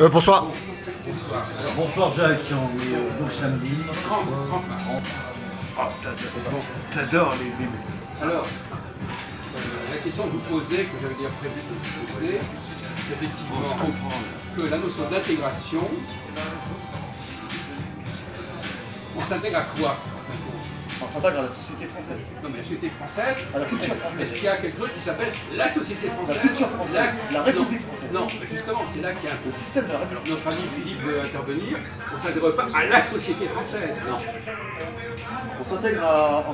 Bonsoir. Bonsoir. Alors, Bonsoir Jacques, on est donc samedi. 30 mars. Ah, t'adores les... Alors, la question que vous posez, que j'avais déjà prévu de vous poser, c'est effectivement On se comprend. que la notion d'intégration, on s'intègre à quoi en fin de compte? On s'intègre à la société française. Non mais la société française, À la culture française. est-ce qu'il y a quelque chose qui s'appelle la société française? La culture française, la République française. Non, mais justement, c'est là qu'il y a un peu. Le système de la République. Notre ami Philippe veut intervenir, on ne s'intègre pas à la société française, non. On s'intègre à la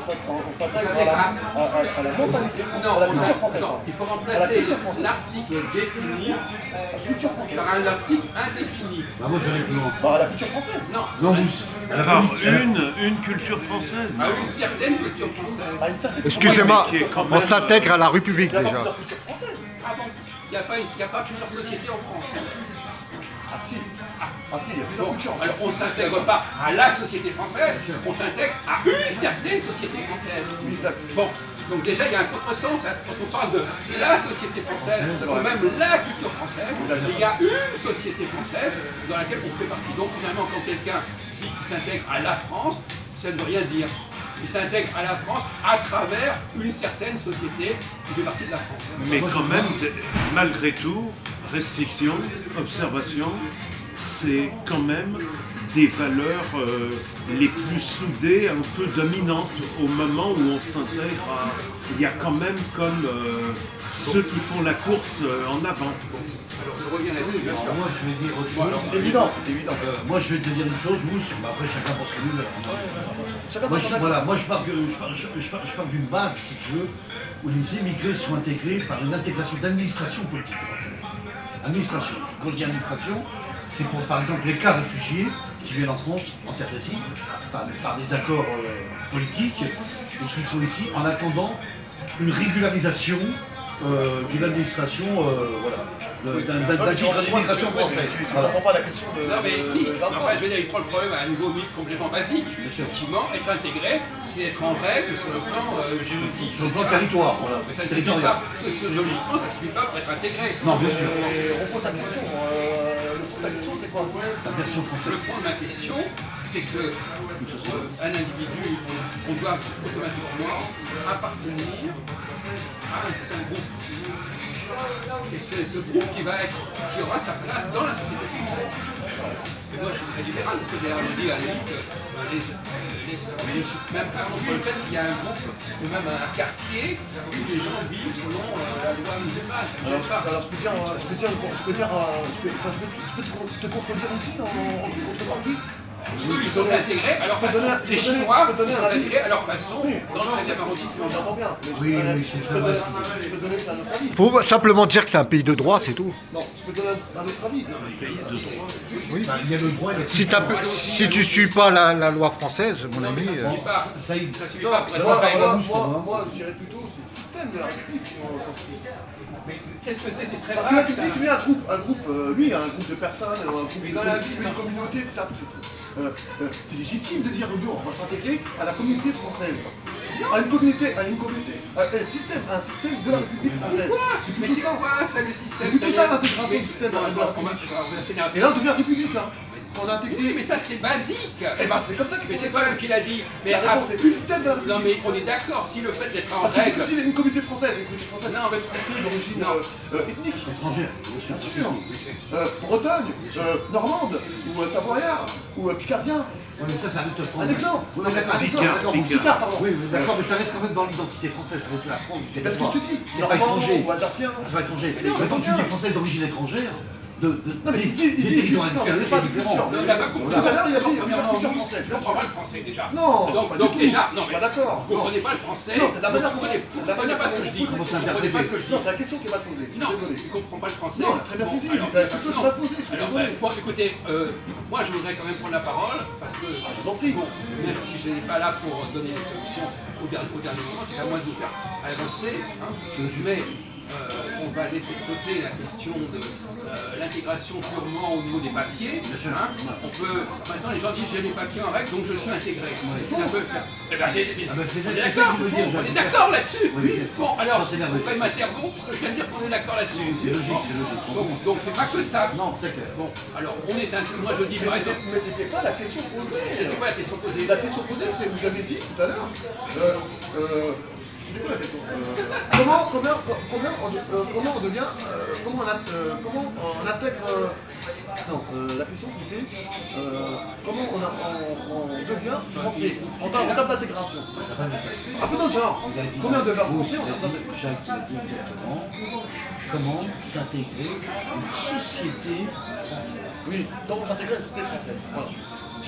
mentalité française, Non, à la culture française. non, il faut À la remplacer culture française. l'article défini La culture française. par un article indéfini. Bah moi j'irais plus loin. Bah, à la culture française. Non, Non, Alors, une culture française. à une certaine culture française. À une certaine Excusez-moi, mais qui est quand on même- s'intègre à la République Il y a pas déjà. plusieurs cultures françaises. Ah bon, il n'y a pas plusieurs sociétés en France. Ah si. Ah si, il y a plusieurs Bon, cultures en alors France. on ne s'intègre pas à la société française, on s'intègre à une certaine société française. Oui, exact. Bon, donc déjà il y a un contresens, hein. Quand on parle de la société française, ou même la culture française, il y a une société française dans laquelle on fait partie. Donc finalement quand quelqu'un dit qu'il s'intègre à la France, ça ne veut rien dire. Il s'intègre à la France à travers une certaine société qui fait partie de la France. Mais quand même, malgré tout, restriction, observation, c'est quand même des valeurs les plus soudées, un peu dominantes au moment où on s'intègre à... Il y a quand même comme ceux qui font la course en avant. Alors je reviens là-dessus, bien sûr. Alors, moi je vais dire autre Bon, chose. alors, C'est évident, c'est évident. Moi je vais te dire une chose, Mousse, bah, après chacun pense que lui. Chacun Moi, dans son acte. voilà, moi je pars d'une base, si tu veux, où les immigrés sont intégrés par une intégration d'administration politique française. Administration. Quand je dis administration, c'est pour par exemple les cas réfugiés qui viennent en France en terre d'asile par des accords politiques et qui sont ici en attendant une régularisation d'une administration, voilà, d'une immigration française. Tu Voilà. comprends pas la question de... Non mais si, d'emploi. enfin je veux dire, il prend le problème à un niveau complètement basique. Effectivement, être intégré, c'est être en règle sur le plan géopolitique. Sur le plan territoire, voilà. Mais ça ne suffit Territorial. pas, sociologiquement, ça ne suffit pas pour être intégré. Non, bien sûr. Et reprends ta question. Le fond de ta question, c'est quoi? La version Le française. fond de ma question, c'est que un individu, on doit automatiquement appartenir à un certain groupe. Et c'est ce groupe qui aura sa place dans la société française. Et moi, je suis très libéral, parce que derrière, on dit à la limite, même par exemple, le fait qu'il y a un groupe, ou même un quartier, où les gens vivent selon la loi musulmane. Ça ne gêne pas. Alors je peux te contredire aussi en contrepartie. Eux, ils sont intégrés à leur Je peux façon. donner- je Les peux donner- Chinois, je peux donner ils sont un avis. intégrés à leur façon Oui, dans le 13e arrondissement. J'entends bien. Mais Oui, je peux oui, c'est je très peux vrai. donner- je peux donner aussi un autre avis. Faut simplement dire que c'est un pays de droit, c'est tout. Non, je peux donner un autre avis. Oui. Il y a le droit et la Si, culture. si tu suis pas la loi française, mon Non, mais ami. ça suffit pas. Ça y est. Ça suffit Non, pas pour être moi, pareil. moi, je dirais plutôt c'est le système de la République qui s'en fout. Mais qu'est-ce que c'est très Parce que là, vague, tu ça. dis, tu mets un groupe, oui, un groupe de personnes, un groupe Mais dans la vie, une ça- communauté, etc. Tout c'est tout. C'est légitime de dire, nous, on va s'intégrer à la communauté française. À une communauté, un système de la République française. C'est Mais plutôt c'est ça. quoi ça le système? C'est plutôt Ça, ça l'intégration mais- du système de non, la on va- République. on va s'énerver. Et là, on devient républicain. On a Oui, intégré. mais ça c'est basique. Et ben c'est comme ça qu'il Mais faut c'est faire. toi-même qui l'a dit. Mais La réponse est le système de la non République. mais on est d'accord, si le fait d'être en Parce que règle. c'est une communauté française, Non. tu peux être français d'origine Non. ethnique. Étrangère. Bien sûr. Bretagne, normande, ou savoyard, ou picardien. Oui, mais ça reste français. Un exemple. Oui, Non, mais d'accord. un exemple, Picard, d'accord. Picard. Picard, pardon. Oui, d'accord, mais ça reste quand même dans l'identité française, ça reste la France. C'est bien ce que je te dis. C'est pas étranger. Ou alsacien. C'est pas étranger. Mais non, Maintenant, tu bien. dis français d'origine étrangère, Non, mais il dit, des territoires non, extérieurs, mais pas c'est de différent. culture. Non, il n'a pas compris. Tout à l'heure, il a dit Premièrement, culture vous, française. on comprend pas le français déjà. Non, Donc, pas donc du tout. déjà, non Je suis mais pas d'accord. vous comprenez pas le français. Non, c'est de la manière vous qu'on comprenez, c'est vous de la comprenez manière pas ce que je dis. qu'on Comment Vous comprenez pas ce que je dis. Non, c'est la question qui est mal posée. Je suis Non, désolé. il comprend pas le français. Non, très bien saisi, mais c'est la question qui non. m'a posée, je suis Alors, désolé. bon, écoutez, moi je voudrais quand même prendre la parole parce que je vous en prie. Bon, même si je n'ai pas là pour donner une solution au dernier moment, c'est à moi de vous faire avancer. Hein. Mais on va laisser de côté la question de l'intégration purement au niveau des papiers. Hein. On peut, maintenant, les gens disent j'ai les papiers en règle, donc je suis intégré. C'est un peu ça. Eh ben, on est d'accord là-dessus. Oui. Bon, alors, Ça, c'est nerveux. pourquoi il m'interrompt parce que je viens de dire qu'on est d'accord là-dessus. C'est logique, c'est logique. Donc, c'est pas que ça. Non, c'est clair. Bon, alors, on est moi je dis par exemple. Mais c'était pas la question posée. C'est quoi la question posée? La question posée, c'est, vous avez dit tout à l'heure, c'est quoi la question comment on devient, comment on intègre, non, la question c'était, comment on devient français en termes d'intégration. Un peu dans le genre, combien on devient français en termes d'intégration. Jacques a dit exactement comment s'intégrer à une société française. Oui, comment s'intégrer à une société française. Voilà.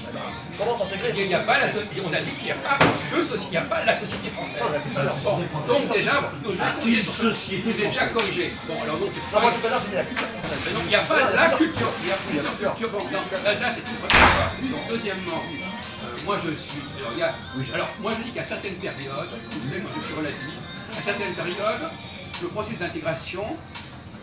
Eh ben, comment s'intégrer à une Il n'y a pas la société, on a dit qu'il n'y a pas deux sociétés, il n'y a pas la société française. Non, la société Bon, française. donc déjà, vous avez corrigé Une sur ce- société vous avez déjà française. corrigé. Bon, alors donc c'est Non, pas. moi tout à l'heure j'ai dit la culture française. Mais donc, il n'y a pas la culture, il y a plusieurs Bien sûr. cultures. Donc, là, c'est une première fois. Donc, deuxièmement, moi je suis. Alors, moi je dis qu'à certaines périodes, vous savez, moi je suis relativiste, à certaines périodes, le processus d'intégration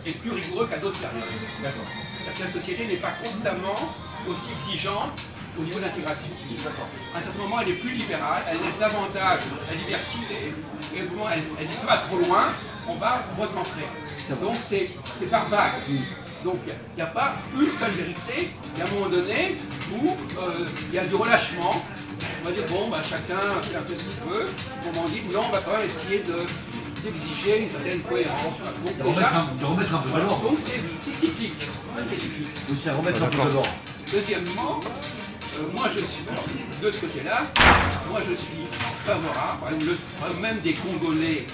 est plus rigoureux qu'à d'autres périodes. D'accord. C'est-à-dire que la société n'est pas constamment aussi exigeante au niveau de l'intégration. Je suis d'accord. À un certain moment, elle est plus libérale, elle laisse davantage la diversité, et à ce moment, elle dit ça va trop loin, on va recentrer. Donc c'est par vague. Donc il n'y a pas une seule vérité, il y a un moment donné où il y a du relâchement. On va dire, bon, bah, chacun fait un peu ce qu'il veut. Au moment dit, non, on va quand même essayer d'exiger une certaine cohérence. Donc, De remettre un peu de l'ordre. donc c'est cyclique. C'est cyclique. Oui, c'est remettre un peu de l'ordre. Deuxièmement, moi je suis, alors, de ce côté-là, moi je suis favorable, par exemple, même des Congolais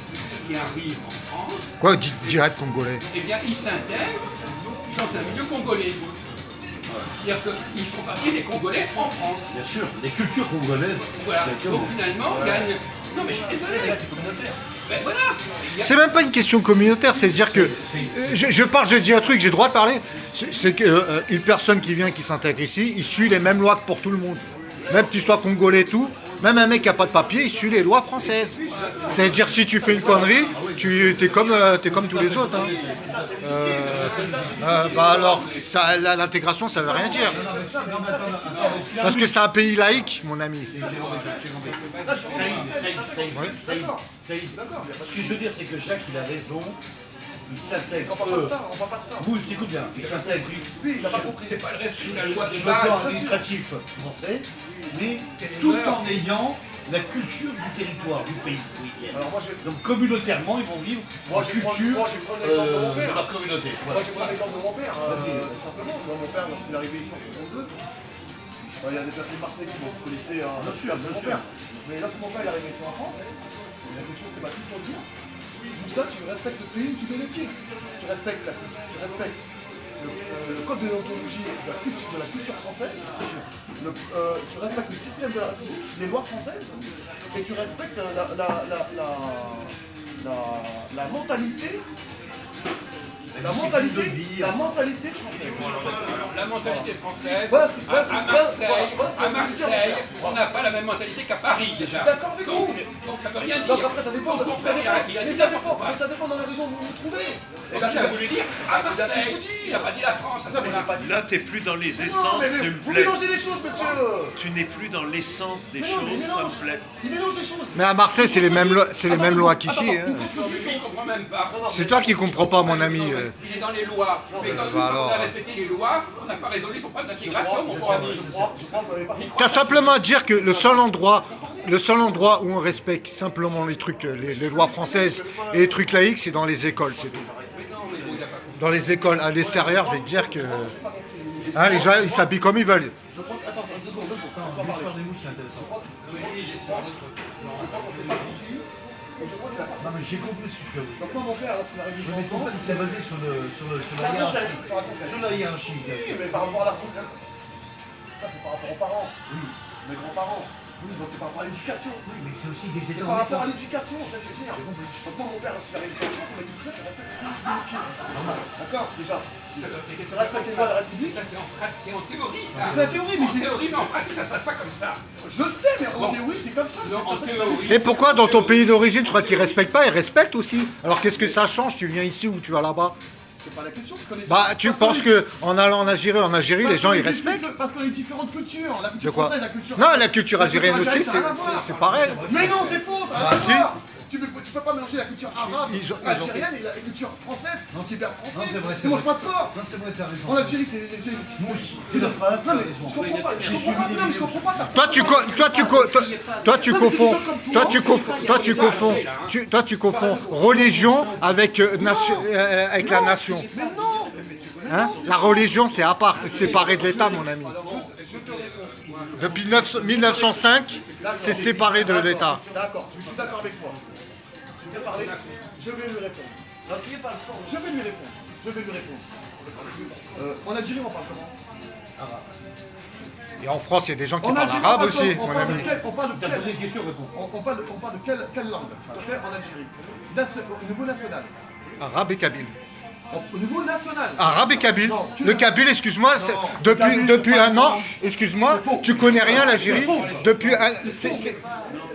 qui arrivent en France, Quoi, direct congolais? eh bien ils s'intègrent dans un milieu congolais. C'est-à-dire qu'ils font partie des Congolais en France. Bien sûr, les cultures congolaises. Voilà, Exactement. donc finalement, on gagne. Non mais je suis désolé. Là, c'est communautaire. Ben voilà. Il y a- C'est même pas une question communautaire, c'est de dire que je dis un truc, j'ai le droit de parler. C'est qu'une personne qui vient, qui s'intègre ici, il suit les mêmes lois que pour tout le monde. Même que tu sois congolais et tout, même un mec qui n'a pas de papier, il suit les lois françaises. C'est-à-dire si tu fais une connerie, t'es comme tous les autres. Hein. Bah alors, l'intégration, ça veut rien dire. Parce que c'est un pays laïque, mon ami. Saïd, D'accord, ce que je veux dire, c'est que Jacques, il a raison. Il s'intègre. on parle pas de ça, on parle pas de ça. Vous, écoute bien, il s'intègre Lui, il n'a pas compris. C'est pas le reste sous la loi de sur le plan base. administratif français, mais tout en ayant la culture du territoire, du pays où ils viennent. Alors moi, Donc communautairement, ils vont vivre Moi, en je vais prendre- culture moi, je vais prendre l'exemple de mon père. de leur communauté. Moi, Voilà. je vais prendre l'exemple de mon père, Vas-y. simplement. Mon père, lorsqu'il est arrivé ici en 62, il y a des personnes de Marseille qui vont connaisser un autre cas de mon père. Mais lorsque mon père est arrivé ici en France, il y a quelque chose qui m'a tout le temps dit. Moussa, tu respectes le pays où tu mets les pieds. Tu respectes le code de déontologie de la culture française, tu respectes le système de la République, les lois françaises, et tu respectes la mentalité. La mentalité française. Alors, la mentalité française, Voilà ce que- voilà ce que- à voilà ce Marseille, que je veux dire. on n'a pas la même mentalité qu'à Paris déjà. suis d'accord avec vous. Donc ça veut rien dire. Donc après, ça dépend de Mon ça frère, dépend, il a mais dit ça n'importe dépend, quoi. mais ça dépend dans les régions où vous vous trouvez. Et Donc là, il a voulu dire à Ah, c'est bien ce que je Marseille. vous dis. Il n'a pas dit la France. à ce Non, mais j'ai moment-là. pas dit ça. Là, t'es plus dans les Non, essences, mais tu me vous plais. mélangez les choses, monsieur. Tu n'es plus dans l'essence des Mais non, mais il choses, ça mélange. me plaît. Il mélange les choses. Mais à Marseille, c'est les mêmes lois qu'ici. Attends, Hein. Non, mais lui, il comprend même pas. C'est toi qui comprends pas, mon ami. Il est dans les lois. Non, Mais mais quand bah on a alors. respecté les lois, on n'a pas résolu son problème d'intégration, mon bon ami. Je crois que vous n'avez pas compris. T'as simplement à dire que le seul endroit où on respecte simplement les trucs, les lois françaises et les trucs laïques, c'est dans les écoles, c'est tout. Mais non, mais bon, il n'a pas compris. Dans les écoles, à l'extérieur, je vais te dire que hein, les gens, ils s'habillent comme ils veulent. Je crois que. Attends, 2 secondes, laisse-moi L'histoire parler. des mouches, c'est Je intéressant. crois qu'on s'est pas compris. Et je crois qu'il a pas Non, mais j'ai compris ce que tu as dit. Donc moi, mon père, lorsqu'il est arrivé ici Mais en ton France, père, il s'est basé sur sur la un hiérarchie. conseil, sur un conseil. Sur la hiérarchie. Oui, mais par rapport à la... Ça, c'est par rapport aux parents. Oui. Mes grands-parents. Oui, donc c'est par rapport à l'éducation. Oui, mais c'est aussi des C'est états par en rapport à état. l'éducation, je vais te dire. J'ai compris. Donc moi, mon père, lorsqu'il est arrivé ici en France, il m'a dit, ça, tu respectes les pieds. Normal. D'accord, déjà. Tu respectes les lois de la République. Ça, c'est en théorie ça. C'est la théorie, mais En c'est. théorie, mais en pratique, ça se passe pas comme ça. Je le sais, mais en Bon. théorie, c'est comme ça. Non, c'est en comme ça que théorie. Et pourquoi dans ton pays d'origine, je crois qu'ils respectent pas, ils respectent aussi. Alors qu'est-ce que ça change? Tu viens ici ou tu vas là-bas? C'est pas la question. Parce qu'on est. Bah, tu parce qu'on penses est- que en allant en Algérie, les parce gens qu'on ils est respectent? parce qu'on est différentes cultures. La De culture quoi? française, la culture. Non, la culture algérienne aussi, ça n'a rien à voir. c'est pareil. Mais non, c'est faux, ça n'a Bah, rien à si. voir. Tu peux pas mélanger la culture arabe, Ils ont- algérienne et la culture française. Non, C'est hyper non, français. c'est vrai, Ils c'est mangent vrai. pas de porc. Non, c'est vrai, t'as raison. En Algérie, c'est. Moi aussi. C'est la pâte, Non, mais t'as raison. je comprends pas. Je J'ai comprends pas. suivi Non, mais les je comprends pas. Toi tu confonds, toi tu confonds religion avec avec la nation. Mais non. Hein? La religion c'est à part, c'est séparé de l'État mon ami. Alors, je te réponds. Depuis 1905, c'est séparé de l'État. D'accord, je suis d'accord avec toi. Je vais parler, je vais lui répondre. Je vais lui répondre. Je vais lui répondre. En Algérie, on parle comment? Et en France, il y a des gens qui En parlent Algérie, arabe on aussi, parle- mon on parle de ami. quel- on parle de T'as quel- posé une question, réponds. on parle de quelle langue, s'il te plaît, en Algérie? Au niveau national. Arabe et kabyle. Au niveau national. Arabe et kabyle. Non, que- Le kabyle, excuse-moi, Non, c'est- le kabyle, depuis c'est pas un an, blanche. excuse-moi, C'est faux. tu connais rien l'Algérie. C'est faux. Depuis un,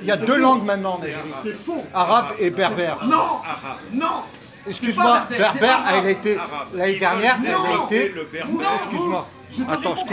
il y a C'est deux faux. langues maintenant en Algérie. C'est faux. Arabe et berbère. Non. Arabe. Non. Excuse-moi, C'est pas berbère, berbère, c'est elle a été arabe. l'année dernière, elle Non. a été. Le berbère. Non. Excuse-moi. Je te Attends, réponds.